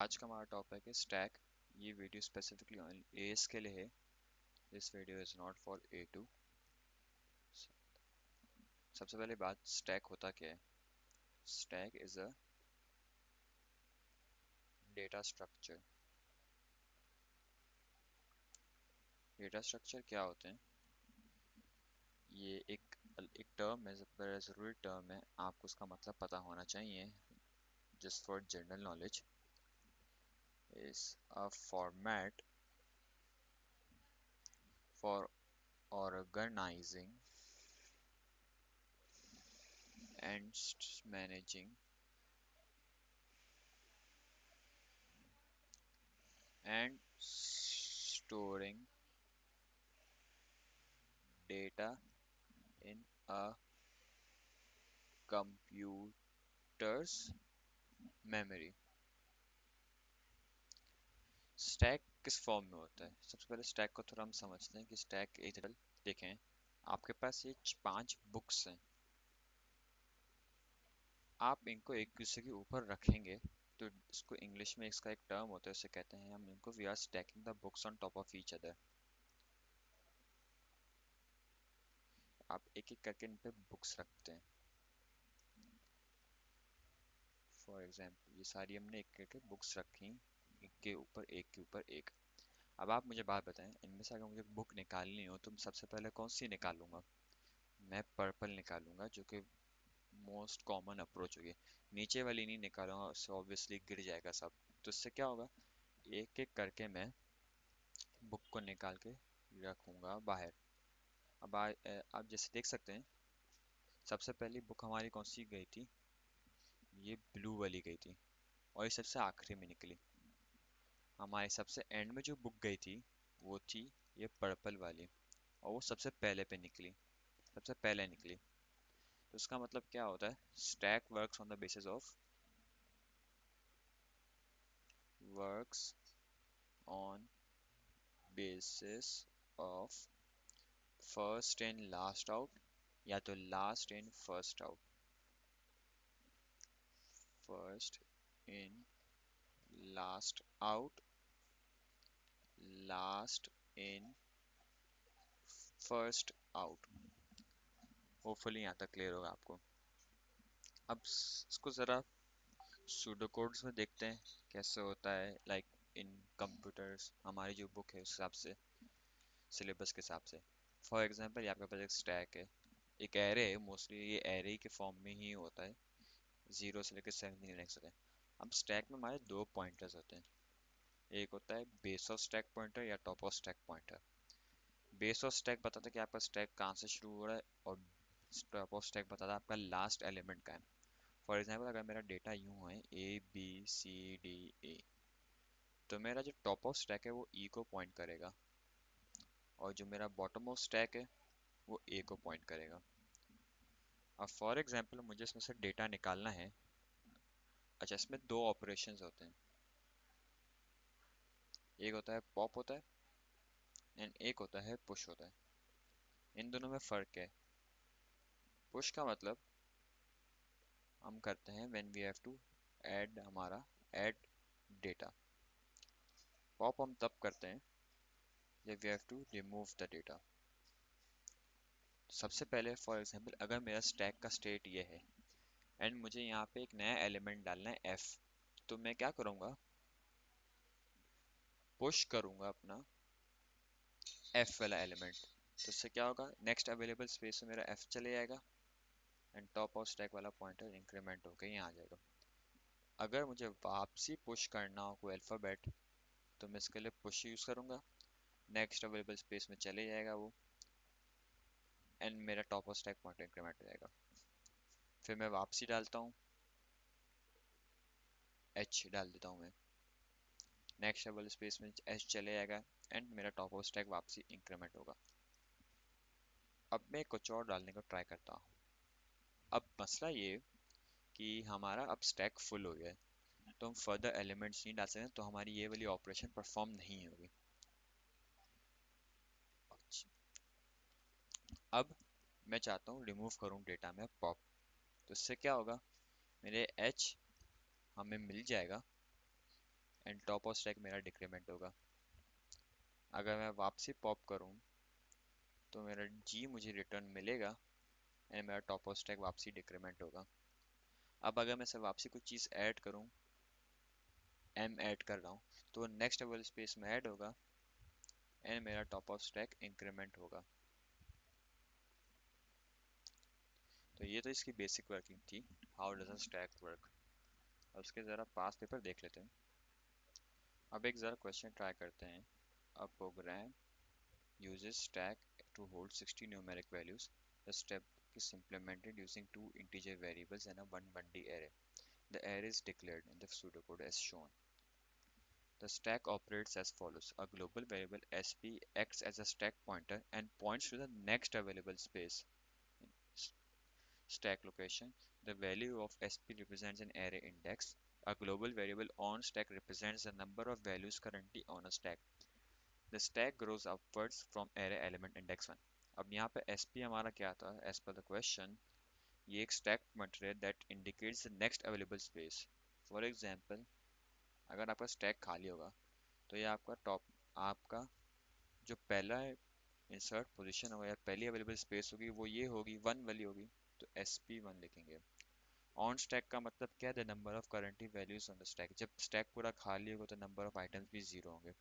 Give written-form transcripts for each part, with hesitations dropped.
आज का हमारा टॉपिक है स्टैक। ये वीडियो स्पेसिफिकली एएस के लिए है। This video is not for A2। सबसे पहले बात, स्टैक होता क्या है? Stack is a data structure. Data structure क्या होते हैं? ये एक टर्म है, बड़ा ज़रूरी टर्म है, आपको उसका मतलब पता होना चाहिए। Just for general knowledge, is a format for organizing and managing and storing data in a computer's memory। Stack किस फॉर्म में होता है? सबसे पहले स्टैक को थोड़ा हम समझते हैं कि स्टैक एक देखें, आपके पास ये 5 बुक्स हैं। आप इनको एक दूसरे के ऊपर रखेंगे तो इसको इंग्लिश में इसका एक टर्म होता है, उसे कहते हैं हम इनको we are stacking the books on top of each other. आप एक एक करके इन पे बुक्स रखते हैं। फॉर एग्जाम्पल ये सारी हमने एक करके बुक्स रखी, एक के ऊपर एक के ऊपर एक। अब आप मुझे बात बताएं, इनमें से अगर मुझे बुक निकालनी हो तो सबसे पहले कौन सी निकालूंगा? मैं पर्पल निकालूंगा, जो कि मोस्ट कॉमन अप्रोच होगी। नीचे वाली नहीं निकालूंगा, उससे ऑब्वियसली गिर जाएगा सब। तो इससे क्या होगा, एक एक करके मैं बुक को निकाल के रखूंगा बाहर। आप जैसे देख सकते हैं, सबसे पहली बुक हमारी कौन सी गई थी? ये ब्लू वाली गई थी, और ये सबसे आखिरी में निकली। हमारे सबसे एंड में जो बुक गई थी वो थी ये पर्पल वाली, और वो सबसे पहले पे निकली, सबसे पहले निकली। तो इसका मतलब क्या होता है? Stack works on basis of first in last out, या तो last in first out. First in last out, last in first out. Hopefully यहाँ तक क्लियर होगा आपको। अब इसको ज़रा सूडो कोड्स में देखते हैं कैसे होता है। लाइक इन कंप्यूटर्स हमारी जो बुक है उस हिसाब से, सिलेबस के हिसाब से। फॉर एग्जांपल ये आपके पास एक स्टैक है, एक एरे है। मोस्टली ये एरे के फॉर्म में ही होता है, 0 से लेकर 7 तक लिख सकते हैं। अब स्टैक में हमारे दो पॉइंटर्स होते हैं, एक होता है बेस ऑफ स्टैक पॉइंटर या top of stack pointer. Base of stack बताता है कि आपका स्टैक कहाँ से शुरू हो रहा है, और टॉप ऑफ स्टैक बताता है आपका लास्ट एलिमेंट का है। फॉर एग्जांपल अगर मेरा डेटा यूं है ABCDE, तो मेरा जो टॉप ऑफ स्टैक है वो ई को पॉइंट करेगा, और जो मेरा बॉटम ऑफ स्टैक है वो ए को पॉइंट करेगा। अब फॉर एग्जांपल मुझे इसमें से डेटा निकालना है। अच्छा, इसमें दो ऑपरेशंस होते हैं, एक होता है पॉप होता है, एंड एक होता है पुश होता है। इन दोनों में फ़र्क है। पुश का मतलब हम करते हैं when we have to add हमारा ऐड डेटा। पॉप हम तब करते हैं जब we have to remove the data. सबसे पहले फॉर एग्जांपल अगर मेरा स्टैक का स्टेट ये है एंड मुझे यहाँ पे एक नया एलिमेंट डालना है f, तो मैं क्या करूँगा, पुश करूँगा अपना f वाला एलिमेंट। तो इससे क्या होगा, नेक्स्ट अवेलेबल स्पेस में मेरा f चले जाएगा, एंड टॉप ऑफ स्टैक वाला पॉइंटर इंक्रीमेंट होकर यहाँ आ जाएगा। अगर मुझे वापसी पुश करना हो कोई अल्फ़ाबेट, तो मैं इसके लिए पुश यूज़ करूँगा, नेक्स्ट अवेलेबल स्पेस में चले जाएगा वो, एंड मेरा top of stack pointer increment हो जाएगा। फिर मैं वापसी डालता हूँ, h डाल देता हूँ मैं, नेक्स्ट अवेलेबल स्पेस में h चले जाएगा, एंड मेरा टॉप ऑफ स्टैक वापसी इंक्रीमेंट होगा। अब मैं कुछ और डालने को ट्राई करता हूँ। अब मसला ये कि हमारा अब स्टैक फुल हो गया है, तो हम फर्दर एलिमेंट्स नहीं डाल सकते, तो हमारी ये वाली ऑपरेशन परफॉर्म नहीं होगी। अब मैं चाहता हूँ रिमूव करूँ डेटा में पॉप। तो इससे क्या होगा, मेरे h हमें मिल जाएगा, एंड टॉप ऑफ स्टैक मेरा डिक्रीमेंट होगा। अगर मैं वापसी पॉप करूँ तो मेरा जी मुझे रिटर्न मिलेगा एंड मेरा टॉप ऑफ स्टैक वापसी डिक्रीमेंट होगा। अब अगर मैं से वापसी कुछ चीज़ ऐड करूँ, एम ऐड कर रहा हूँ, तो नेक्स्ट अवेलेबल स्पेस में ऐड होगा एंड मेरा टॉप ऑफ स्टैक इंक्रीमेंट होगा। तो ये तो इसकी बेसिक वर्किंग थी, how does a stack work. अब उसके ज़रा पास पेपर देख लेते हैं। अब एक ज़रा क्वेश्चन ट्राई करते हैं। अ programme uses stack to hold 60 numeric values. The step is implemented using two integer variables and a one 1D array. The array is declared in the pseudocode as shown. The stack operates as follows. A global variable sp acts as a stack pointer and points to the next available space in stack location. The value of sp represents an array index. A global variable on stack represents the number of values currently on a stack. The stack grows upwards from array element index 1. अब यहाँ पे sp हमारा क्या था? As per the question, ये एक stack pointer है that indicates the next available space. For example, अगर आपका stack खाली होगा तो ये आपका आपका जो पहला insert position होगा या पहली available space होगी वो ये होगी 1 वाली होगी, तो sp1 लिखेंगे। On stack का मतलब क्या है? The number of currently values on the stack. जब stack पूरा खाली होगा तो number of items भी 0 होंगे।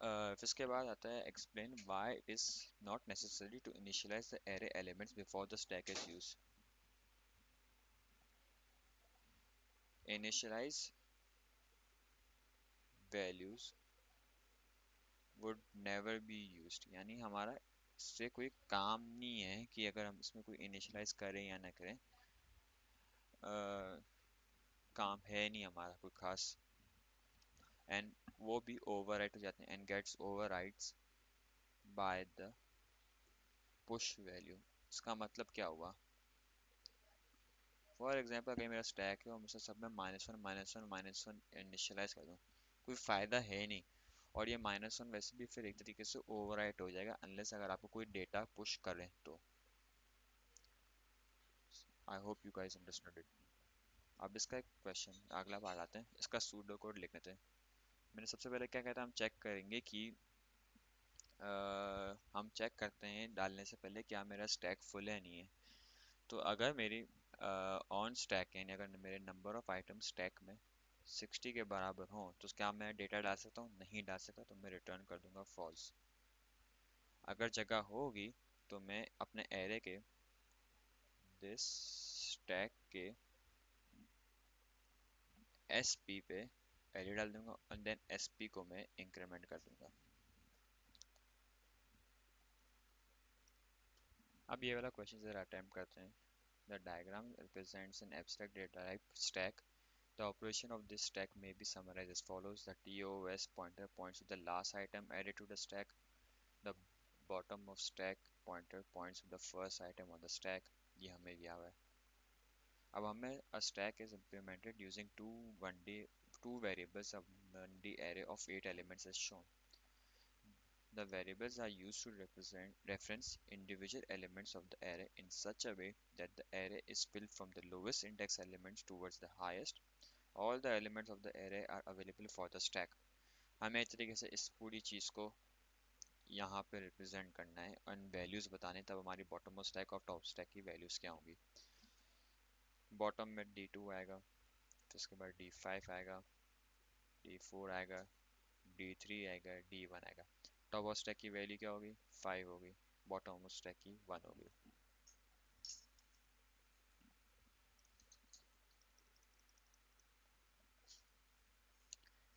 फिर इसके बाद आता है explain why it is not necessary to initialize the array elements before the stack is used. Initialize values would never be used, यानी हमारा इससे कोई काम नहीं है कि अगर हम इसमें कोई initialize करें या ना करें। काम है नहीं हमारा कोई खास, एंड वो भी overwrite हो जाते हैं and gets overrides by the push value। इसका मतलब क्या हुआ? फॉर एग्जाम्पल अगर मेरा स्टैक है और मुझसे सब में -1 इनिशियलाइज कर दूँ, कोई फ़ायदा है नहीं। और ये -1 वैसे भी फिर एक तरीके से ओवरराइट हो जाएगा अनलेस अगर आपको कोई डेटा पुश करें तो। I hope you guys understood it. अब इसका एक क्वेश्चन अगला बात आते हैं, इसका सूडो कोड लिख लेते हैं। मैंने सबसे पहले क्या कहता है, हम चेक करेंगे कि हम चेक करते हैं डालने से पहले क्या मेरा स्टैक फुल है नहीं है। तो अगर मेरी ऑन स्टैक यानी अगर मेरे नंबर ऑफ आइटम स्टैक में 60 के बराबर हो तो क्या मैं डेटा डाल सकता हूँ? नहीं डाल सकता, तो मैं रिटर्न कर दूंगा फॉल्स। अगर जगह होगी तो मैं अपने एरे के दिस स्टैक के sp पे एरे डाल दूंगा और देन sp को मैं इंक्रीमेंट कर दूंगा। अब ये वाला क्वेश्चन जरा अटेम्प्ट करते हैं। The diagram represents an abstract data type stack. The operation of this stack may be summarized as follows. The TOS pointer points to the last item added to the stack. The bottom of stack pointer points to the first item on the stack. ये हमें दिया हुआ है। अब हमें a stack is implemented using two variables of 1D array of 8 elements as shown. The variables are used to reference individual elements of the array in such a way that the array is filled from the lowest index elements towards the highest. All the elements of the array are available for the stack. हमें इस तरीके से इस पूरी चीज़ को यहाँ पे represent करना है और वैल्यूज़ बताने, तब हमारी बॉटम ऑफ स्टैक और टॉप स्टैक की वैल्यूज़ क्या होंगी। बॉटम में D2 आएगा, फिर उसके बाद D5 आएगा, D4 आएगा, D3 आएगा, D1 आएगा। टॉप ऑफ स्टैक की वैल्यू क्या होगी? 5 होगी। बॉटम ऑफ स्टैक की 1 होगी।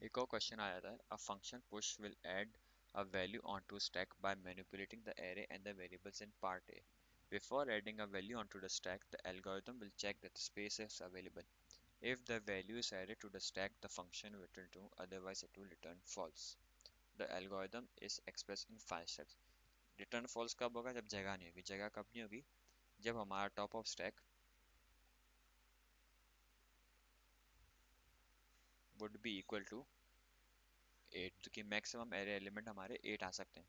एक और क्वेश्चन आया था, a function push will add a value onto stack by manipulating the array and the variables in part A. Before adding a value onto the stack, the algorithm will check that the space is available. If the value is added to the stack, the function will return true, otherwise it will return false. The algorithm is expressed in 5 steps. Return false कब होगा? जब जगह नहीं होगी। जगह कब नहीं होगी? जब हमारा top of stack would be equal to 8, क्योंकि मैक्सिमम एरे एलिमेंट हमारे 8 आ सकते हैं।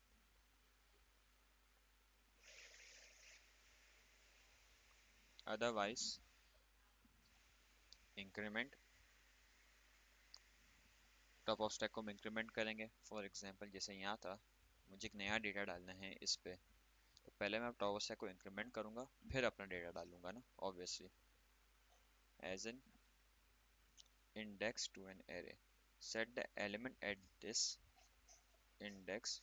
Otherwise, increment top of stack को हम इंक्रीमेंट करेंगे। फॉर एग्जांपल जैसे यहाँ था, मुझे एक नया डेटा डालना है इस पे, तो पहले मैं टॉप ऑफ स्टैक को इंक्रीमेंट करूँगा, फिर अपना डेटा डालूंगा ना, obviously. As an index to an array, set the element at this index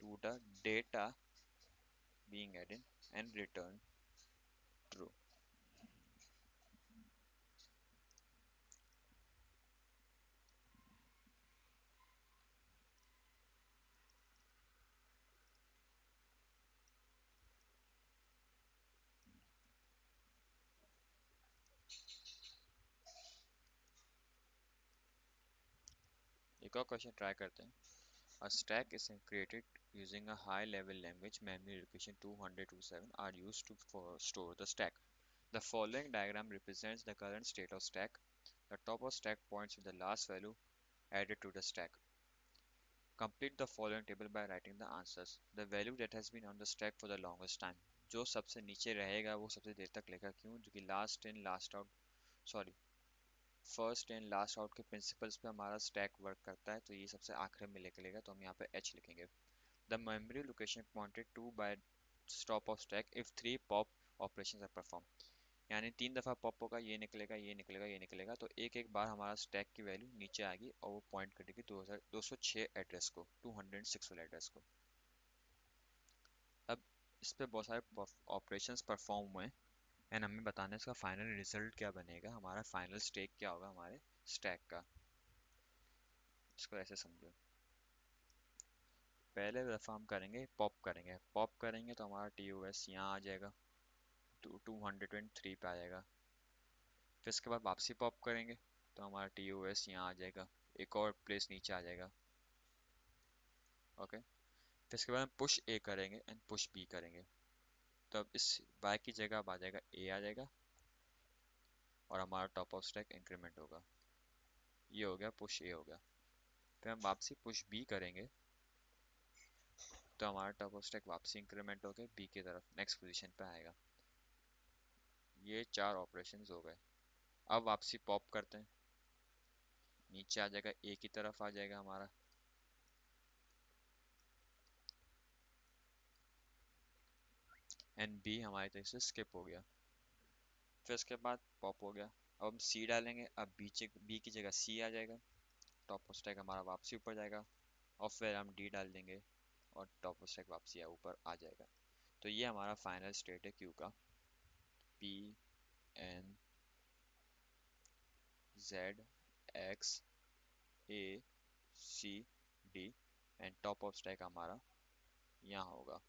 to the data being added and return true. एक और क्वेश्चन ट्राई करते हैं। A stack is created using a high level language. Memory location 227 are used to store the stack. The following diagram represents the current state of stack. The top of stack points to the last value added to the stack. Complete the following table by writing the answers. The value that has been on the stack for the longest time. जो सबसे नीचे रहेगा वो सबसे देर तक लेगा, क्यों? जो कि last in last out, sorry, first in last out के प्रिंसिपल्स पे हमारा स्टैक वर्क करता है, तो ये सबसे आखिर में लेके लेगा, तो हम यहाँ पे h लिखेंगे। The memory location pointed to by top of stack if 3 pop operations are perform. यानी 3 दफ़ा पॉप होगा, ये निकलेगा, ये निकलेगा, ये निकलेगा, तो एक एक बार हमारा स्टैक की वैल्यू नीचे आएगी और वो पॉइंट करेगी 2206 एड्रेस को, 206 वाले एड्रेस को। अब इस पे बहुत सारे ऑपरेशंस परफॉर्म हुए हैं एंड हमें बताना है इसका फाइनल रिजल्ट क्या बनेगा, हमारा फाइनल स्टेक क्या होगा हमारे स्टैक का। इसको ऐसे समझो, पहले दफ़ा हम करेंगे पॉप करेंगे तो हमारा TOS यहाँ आ जाएगा, 203 पे आ जाएगा। फिर इसके बाद वापसी पॉप करेंगे तो हमारा TOS यहाँ आ जाएगा, एक और प्लेस नीचे आ जाएगा। ओके, फिर इसके बाद हम पुश A करेंगे एंड पुश B करेंगे, तो अब इस Y की जगह अब आ जाएगा A आ जाएगा और हमारा टॉप ऑफ स्टैक इंक्रीमेंट होगा। ये हो गया, पुश A हो गया। फिर हम वापसी पुश B करेंगे तो हमारा टॉप ऑफ स्टैक वापसी इंक्रीमेंट होकर B की तरफ नेक्स्ट पोजीशन पे आएगा। ये 4 ऑपरेशंस हो गए। अब वापसी पॉप करते हैं, नीचे आ जाएगा, A की तरफ आ जाएगा हमारा, एंड B हमारी तरफ से स्किप हो गया। फिर उसके बाद पॉप हो गया, अब हम C डालेंगे, अब B की जगह C आ जाएगा, टॉप ऑफ स्टैक हमारा वापसी ऊपर जाएगा, और फिर हम D डाल देंगे और टॉप ऑफ स्टैक वापसी ऊपर आ जाएगा। तो ये हमारा फाइनल स्टेट है क्यू का, PNZXACD and top of stack हमारा यहाँ होगा।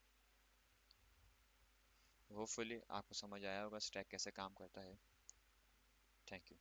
होपफुली आपको समझ आया होगा स्टैक कैसे काम करता है। Thank you.